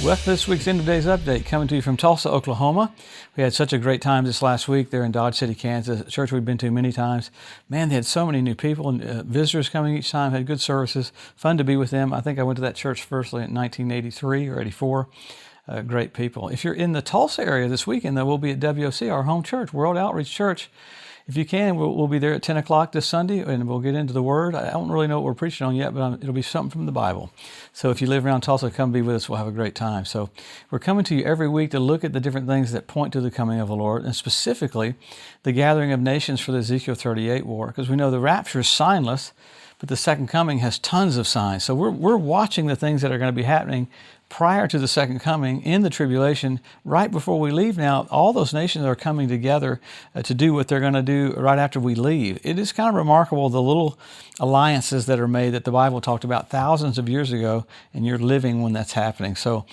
Welcome to this week's End of Days Update, coming to you from Tulsa, Oklahoma. We had such a great time this last week there in Dodge City, Kansas, a church we've been to many times. Man, they had so many new people and visitors coming each time, had good services, fun to be with them. I think I went to that church firstly in 1983 or 84. Great people. If you're in the Tulsa area this weekend, though, we'll be at WOC, our home church, World Outreach Church. If you can, we'll be there at 10 o'clock this Sunday, and we'll get into the Word. I don't really know what we're preaching on yet, but it'll be something from the Bible. So if you live around Tulsa, come be with us. We'll have a great time. So we're coming to you every week to look at the different things that point to the coming of the Lord, and specifically the gathering of nations for the Ezekiel 38 war, because we know the rapture is signless, but the second coming has tons of signs. So we're watching the things that are going to be happening prior to the second coming in the tribulation. Right before we leave now, all those nations are coming together to do what they're going to do right after we leave. It is kind of remarkable, the little alliances that are made that the Bible talked about thousands of years ago, and you're living when that's happening. So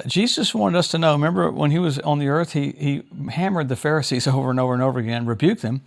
Jesus wanted us to know, remember when he was on the earth, he hammered the Pharisees over and over and over again, rebuked them,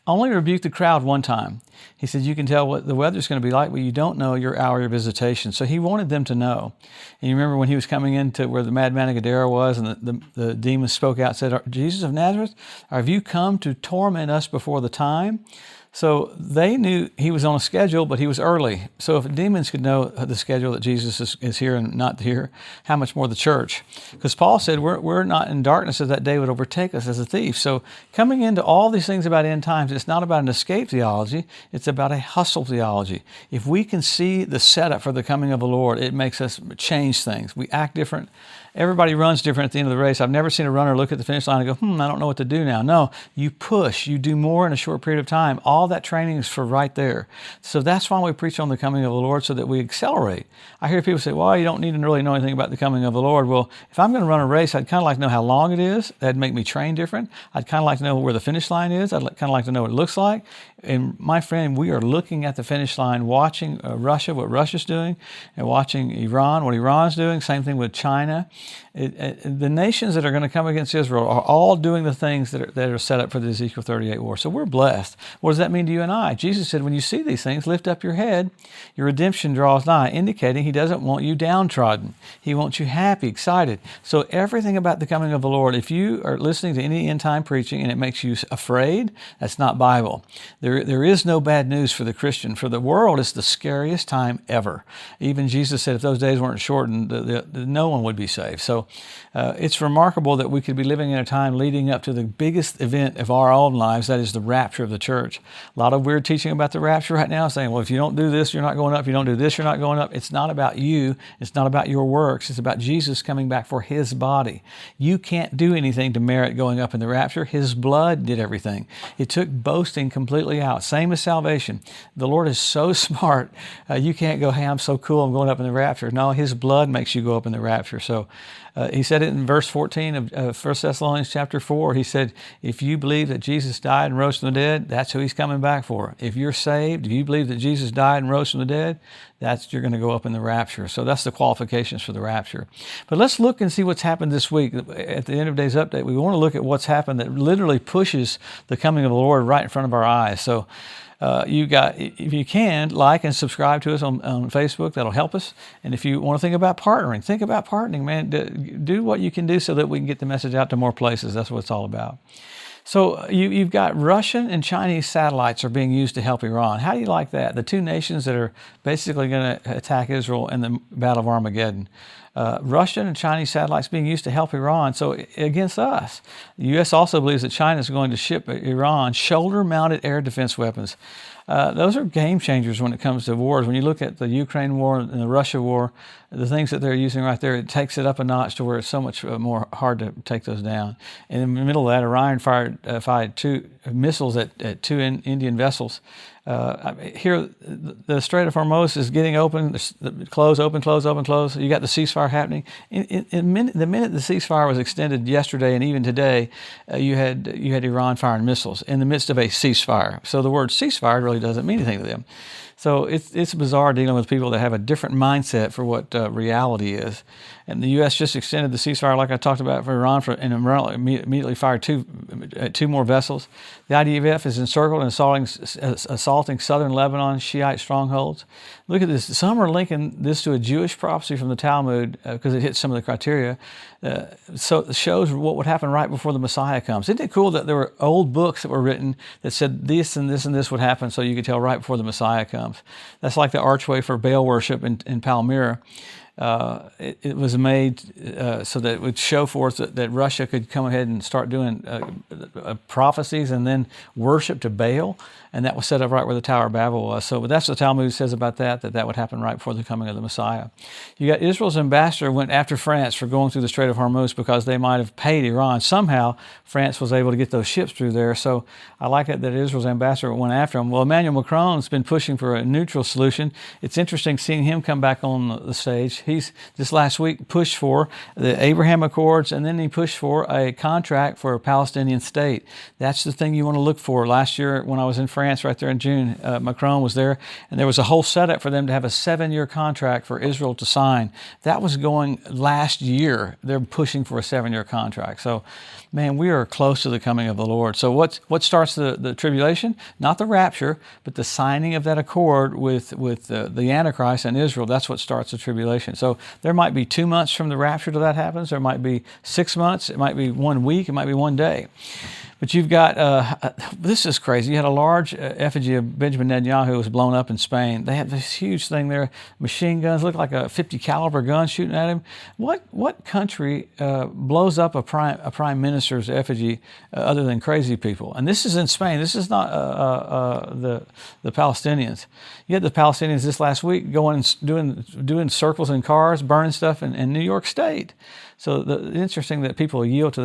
only rebuked the crowd one time. He said, you can tell what the weather's going to be like, but you don't know your hour of visitation. So he wanted them to know. And you remember when he was coming into where the madman of Gadara was, and the demons spoke out and said, Jesus of Nazareth, have you come to torment us before the time? So they knew he was on a schedule, but he was early. So if demons could know the schedule that Jesus is here and not here, how much more the church? Because Paul said we're not in darkness as that day would overtake us as a thief. So coming into all these things about end times, it's not about an escape theology, it's about a hustle theology. If we can see the setup for the coming of the Lord, it makes us change things. We act different. Everybody runs different at the end of the race. I've never seen a runner look at the finish line and go, I don't know what to do now. No, you push, you do more in a short period of time. All that training is for right there. So that's why we preach on the coming of the Lord, so that we accelerate. I hear people say, well, you don't need to really know anything about the coming of the Lord. Well, if I'm going to run a race, I'd kind of like to know how long it is. That'd make me train different. I'd kind of like to know where the finish line is. I'd kind of like to know what it looks like. And my friend, we are looking at the finish line, watching Russia, what Russia's doing, and watching Iran, what Iran's doing. Same thing with China. The nations that are going to come against Israel are all doing the things that are set up for the Ezekiel 38 war. So we're blessed. What does that mean to you and I? Jesus said, when you see these things, lift up your head. Your redemption draws nigh, indicating he doesn't want you downtrodden. He wants you happy, excited. So everything about the coming of the Lord, if you are listening to any end-time preaching and it makes you afraid, that's not Bible. There is no bad news for the Christian. For the world, it's the scariest time ever. Even Jesus said if those days weren't shortened, no one would be saved. So it's remarkable that we could be living in a time leading up to the biggest event of our own lives, that is the rapture of the church. A lot of weird teaching about the rapture right now, saying, well, if you don't do this, you're not going up. If you don't do this, you're not going up. It's not about you. It's not about your works. It's about Jesus coming back for his body. You can't do anything to merit going up in the rapture. His blood did everything. It took boasting completely out. Same as salvation. The Lord is so smart. You can't go, hey, I'm so cool, I'm going up in the rapture. No, his blood makes you go up in the rapture. So he said it in verse 14 of 1 Thessalonians chapter 4. He said, if you believe that Jesus died and rose from the dead, that's who he's coming back for. If you're saved, if you believe that Jesus died and rose from the dead, you're going to go up in the rapture. So that's the qualifications for the rapture. But let's look and see what's happened this week. At the end of today's update, we want to look at what's happened that literally pushes the coming of the Lord right in front of our eyes. So if you can, like and subscribe to us on Facebook. That'll help us. And if you want to think about partnering, man. Do what you can do so that we can get the message out to more places. That's what it's all about. So you've got Russian and Chinese satellites are being used to help Iran. How do you like that? The two nations that are basically going to attack Israel in the Battle of Armageddon. Russian and Chinese satellites being used to help Iran, so against us. The U.S. also believes that China is going to ship Iran shoulder-mounted air defense weapons. Those are game changers when it comes to wars. When you look at the Ukraine war and the Russia war, the things that they're using right there, it takes it up a notch to where it's so much more hard to take those down. And in the middle of that, Iran fired two missiles at two Indian vessels. Here, the Strait of Hormuz is getting open, close, open, close, open, close. You got the ceasefire happening. The minute the ceasefire was extended yesterday and even today, you had Iran firing missiles in the midst of a ceasefire. So the word ceasefire really doesn't mean anything to them. So it's bizarre dealing with people that have a different mindset for what reality is. And the U.S. just extended the ceasefire, like I talked about, for Iran, and Iran immediately fired two more vessels. The IDF is encircled and assaulting southern Lebanon Shiite strongholds. Look at this. Some are linking this to a Jewish prophecy from the Talmud because it hits some of the criteria. So it shows what would happen right before the Messiah comes. Isn't it cool that there were old books that were written that said this and this and this would happen, so you could tell right before the Messiah comes? That's like the archway for Baal worship in Palmyra. It was made so that it would show forth that Russia could come ahead and start doing prophecies and then worship to Baal, and that was set up right where the Tower of Babel was. So that's what the Talmud says about that would happen right before the coming of the Messiah. You got Israel's ambassador went after France for going through the Strait of Hormuz because they might have paid Iran. Somehow France was able to get those ships through there. So I like it that Israel's ambassador went after him. Well, Emmanuel Macron's been pushing for a neutral solution. It's interesting seeing him come back on the stage. He's this last week pushed for the Abraham Accords, and then he pushed for a contract for a Palestinian state. That's the thing you want to look for. Last year when I was in France right there in June, Macron was there, and there was a whole setup for them to have a 7-year contract for Israel to sign. That was going last year. They're pushing for a 7-year contract. So, man, we are close to the coming of the Lord. So what starts the tribulation? Not the rapture, but the signing of that accord with the Antichrist and Israel. That's what starts the tribulation. So there might be 2 months from the rapture till that happens. There might be 6 months. It might be 1 week. It might be 1 day. But you've got, this is crazy. You had a large effigy of Benjamin Netanyahu who was blown up in Spain. They had this huge thing there, machine guns, looked like a 50 caliber gun shooting at him. What country blows up a prime minister's effigy other than crazy people? And this is in Spain. This is not the Palestinians. You had the Palestinians this last week going and doing circles in cars, burning stuff in New York State. So it's interesting that people yield to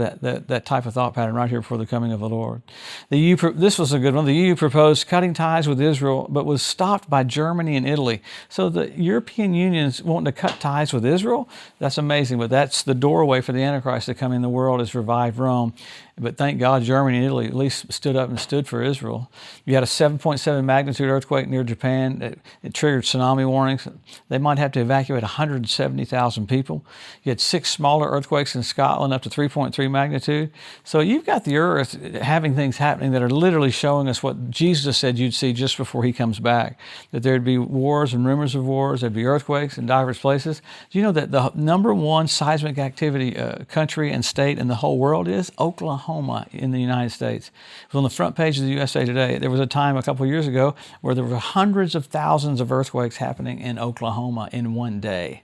that type of thought pattern right here before the coming of the Lord. This was a good one. The EU proposed cutting ties with Israel, but was stopped by Germany and Italy. So the European Union's wanting to cut ties with Israel. That's amazing, but that's the doorway for the Antichrist to come in the world is revive Rome. But thank God Germany and Italy at least stood up and stood for Israel. You had a 7.7 magnitude earthquake near Japan. It triggered tsunami warnings. They might have to evacuate 170,000 people. You had 6 smaller earthquakes in Scotland up to 3.3 magnitude. So you've got the earth having things happening that are literally showing us what Jesus said you'd see just before he comes back. That there'd be wars and rumors of wars. There'd be earthquakes in diverse places. Do you know that the #1 seismic activity country and state in the whole world is Oklahoma in the United States? It was on the front page of the USA Today. There was a time a couple of years ago where there were hundreds of thousands of earthquakes happening in Oklahoma in 1 day.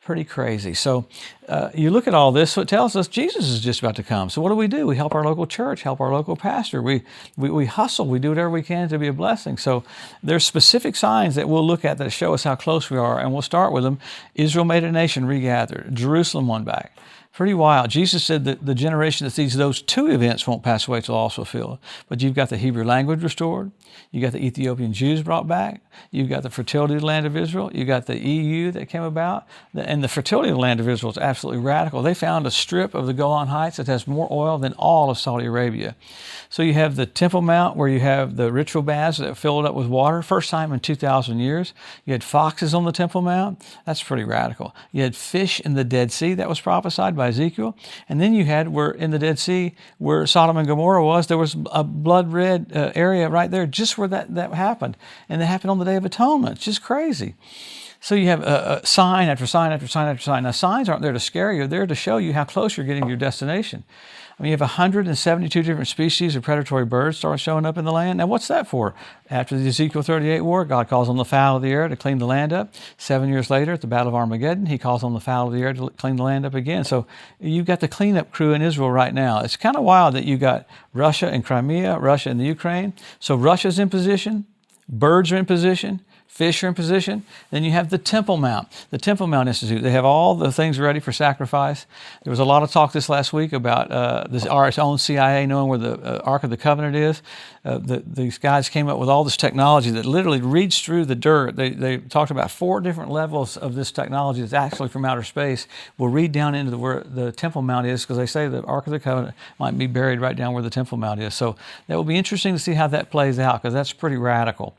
Pretty crazy. So you look at all this, so it tells us Jesus is just about to come. So what do? We help our local church, help our local pastor. We hustle. We do whatever we can to be a blessing. So there's specific signs that we'll look at that show us how close we are, and we'll start with them. Israel made a nation, regathered. Jerusalem won back. Pretty wild. Jesus said that the generation that sees those 2 events won't pass away till all is fulfilled. But you've got the Hebrew language restored. You got the Ethiopian Jews brought back. You've got the fertility of the land of Israel. You got the EU that came about. And the fertility of the land of Israel is absolutely radical. They found a strip of the Golan Heights that has more oil than all of Saudi Arabia. So you have the Temple Mount where you have the ritual baths that filled up with water. First time in 2,000 years. You had foxes on the Temple Mount. That's pretty radical. You had fish in the Dead Sea that was prophesied by Ezekiel. And then you had where in the Dead Sea where Sodom and Gomorrah was, there was a blood red area right there just where that happened. And it happened on the Day of Atonement. It's just crazy. So you have a sign after sign after sign after sign. Now signs aren't there to scare you. They're to show you how close you're getting to your destination. I mean, you have 172 different species of predatory birds start showing up in the land. Now, what's that for? After the Ezekiel 38 war, God calls on the fowl of the air to clean the land up. 7 years later, at the Battle of Armageddon, he calls on the fowl of the air to clean the land up again. So you've got the cleanup crew in Israel right now. It's kind of wild that you got Russia and Crimea, Russia and the Ukraine. So Russia's in position, birds are in position, fish are in position. Then you have the Temple Mount. The Temple Mount Institute, they have all the things ready for sacrifice. There was a lot of talk this last week about our own CIA knowing where the Ark of the Covenant is. These guys came up with all this technology that literally reads through the dirt. They talked about 4 different levels of this technology that's actually from outer space. Will read down into where the Temple Mount is, because they say the Ark of the Covenant might be buried right down where the Temple Mount is. So that will be interesting to see how that plays out, because that's pretty radical. radical.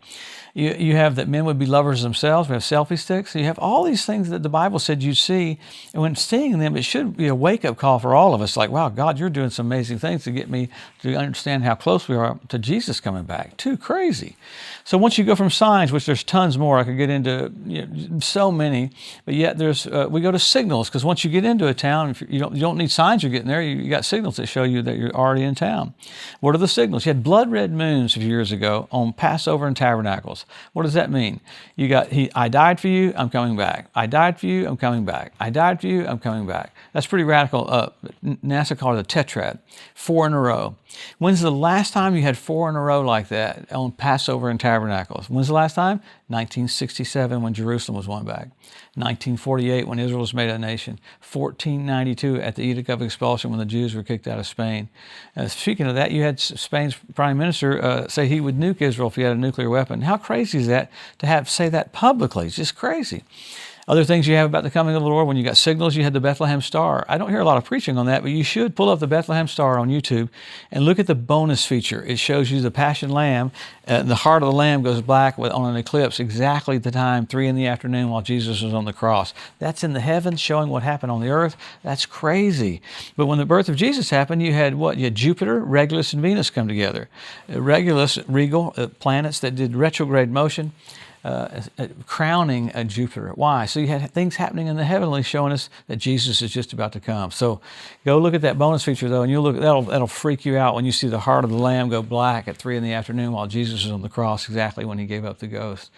You have that men would be lovers themselves. We have selfie sticks. You have all these things that the Bible said you'd see. And when seeing them, it should be a wake-up call for all of us. Like, wow, God, you're doing some amazing things to get me to understand how close we are to Jesus coming back. Too crazy. So once you go from signs, which there's tons more, I could get into so many, but yet there's we go to signals, because once you get into a town, if you don't need signs you're getting there. You got signals that show you that you're already in town. What are the signals? You had blood red moons a few years ago on Passover and Tabernacles. What does that mean? You got, I died for you, I'm coming back. I died for you, I'm coming back. I died for you, I'm coming back. That's pretty radical. NASA called it a tetrad, 4 in a row. When's the last time you had 4 in a row like that on Passover and Tabernacles? When's the last time? 1967, when Jerusalem was won back. 1948, when Israel was made a nation. 1492, at the Edict of Expulsion, when the Jews were kicked out of Spain. Speaking of that, you had Spain's prime minister say he would nuke Israel if he had a nuclear weapon. How crazy is that to say that publicly? It's just crazy. Other things you have about the coming of the Lord, when you got signals, you had the Bethlehem Star. I don't hear a lot of preaching on that, but you should pull up the Bethlehem Star on YouTube and look at the bonus feature. It shows you the Passion Lamb. The heart of the Lamb goes black on an eclipse exactly at the time, 3 in the afternoon, while Jesus was on the cross. That's in the heavens, showing what happened on the earth. That's crazy. But when the birth of Jesus happened, you had what? You had Jupiter, Regulus, and Venus come together. Regulus, regal, planets that did retrograde motion. Crowning Jupiter. Why? So you had things happening in the heavenly showing us that Jesus is just about to come. So go look at that bonus feature though, and you'll look. That'll freak you out when you see the heart of the Lamb go black at 3 in the afternoon while Jesus is on the cross, exactly when he gave up the ghost.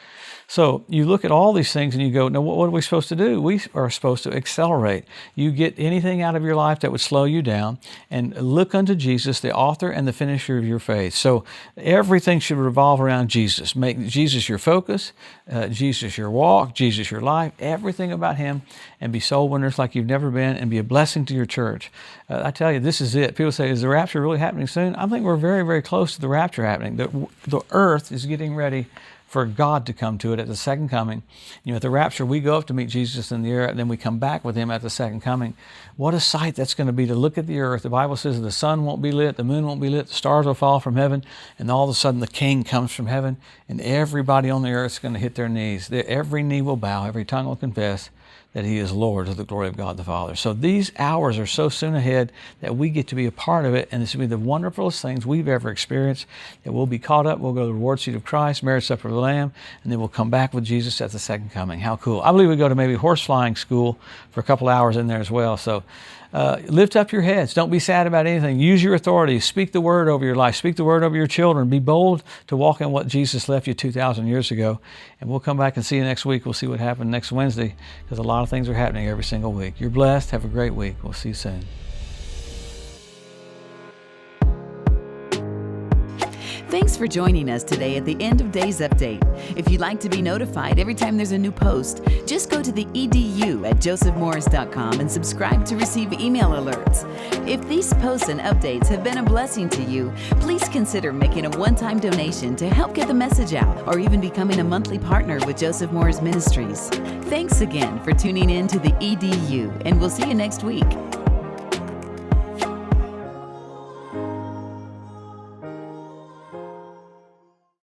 So you look at all these things and you go, now what are we supposed to do? We are supposed to accelerate. You get anything out of your life that would slow you down and look unto Jesus, the author and the finisher of your faith. So everything should revolve around Jesus. Make Jesus your focus, Jesus your walk, Jesus your life, everything about him, and be soul winners like you've never been, and be a blessing to your church. I tell you, this is it. People say, is the rapture really happening soon? I think we're very, very close to the rapture happening. The earth is getting ready for God to come to it at the second coming. At the rapture, we go up to meet Jesus in the air, and then we come back with him at the second coming. What a sight that's going to be to look at the earth. The Bible says the sun won't be lit, the moon won't be lit, the stars will fall from heaven, and all of a sudden the King comes from heaven, and everybody on the earth is going to hit their knees. Every knee will bow, every tongue will confess that he is Lord, to the glory of God the Father. So these hours are so soon ahead that we get to be a part of it, and this will be the wonderfulest things we've ever experienced, that we'll be caught up, we'll go to the reward seat of Christ, marriage supper of the Lamb, and then we'll come back with Jesus at the second coming. How cool. I believe we go to maybe horse flying school for a couple hours in there as well. So lift up your heads. Don't be sad about anything. Use your authority. Speak the word over your life. Speak the word over your children. Be bold to walk in what Jesus left you 2,000 years ago. And we'll come back and see you next week. We'll see what happened next Wednesday, because a lot of things are happening every single week. You're blessed. Have a great week. We'll see you soon. Thanks for joining us today at the End of Days Update. If you'd like to be notified every time there's a new post, just go to the edu at josephmorris.com and subscribe to receive email alerts. If these posts and updates have been a blessing to you, please consider making a one-time donation to help get the message out, or even becoming a monthly partner with Joseph Morris Ministries. Thanks again for tuning in to the EDU, and we'll see you next week.